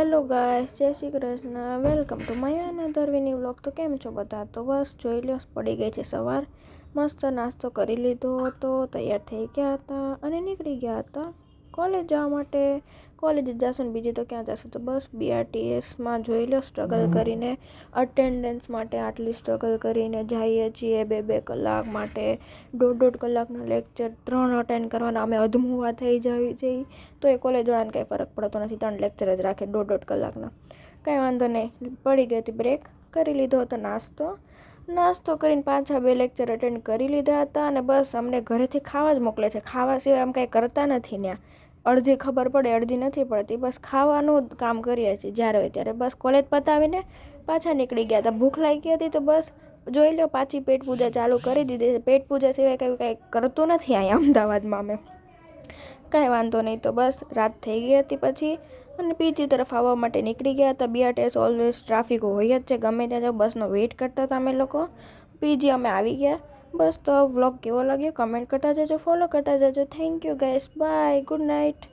Hello guys, જય Shri Krishna. Welcome to my another વિની vlog. તો કેમ છો બધા? તો બસ જોઈ લો, પડી ગઈ છે સવાર. મસ્ત નાસ્તો કરી લીધો હતો, તૈયાર થઈ ગયા હતા અને નીકળી ગયા હતા કોલેજ જવા માટે. કોલેજ જશું ને બીજી તો ક્યાં જશું? તો બસ BRTSમાં જોઈ લો, સ્ટ્રગલ કરીને અટેન્ડન્સ માટે આટલી સ્ટ્રગલ કરીને જઈએ છીએ. 2-2 કલાક માટે 1.5 કલાકના લેક્ચર 3 અટેન્ડ કરવાના. અમે અધમુવા થઈ જઈએ છીએ તો એ કોલેજવાળાને કંઈ ફરક પડતો નથી. 3 લેક્ચર જ રાખે 1.5 કલાકના. કાંઈ વાંધો નહીં, પડી ગઈ હતી બ્રેક. કરી લીધો હતો નાસ્તો કરીને પાછા 2 લેક્ચર અટેન્ડ કરી લીધા હતા અને બસ અમને ઘરેથી ખાવા જ મોકલે છે. ખાવા સિવાય આમ કાંઈ કરતા નથી ત્યાં. અડધી ખબર પડે, અડધી નથી પડતી. બસ ખાવાનું કામ કરીએ છીએ જ્યારે હોય ત્યારે. બસ કોલેજ પતાવીને પાછા નીકળી ગયા હતા. ભૂખ લાગી હતી તો બસ જોઈ લો, પાછી પેટ પૂજા ચાલુ કરી દીધી છે. પેટ પૂજા સિવાય કાંઈ કરતું નથી અહીંયા અમદાવાદમાં અમે. કાંઈ વાંધો નહીં, તો બસ રાત થઈ ગઈ હતી પછી અને પીજી તરફ આવવા માટે નીકળી ગયા હતા. BRTS ઓલવેઝ ટ્રાફિક હોય જ છે, ગમે ત્યાં જાઓ. બસનો વેઇટ કરતા હતા અમે લોકો. પીજી અમે આવી ગયા. બસ તો વ્લોગ કેવો લાગ્યો કમેન્ટ કરતા જજો, ફોલો કરતા જજો. Thank you guys, bye, good night.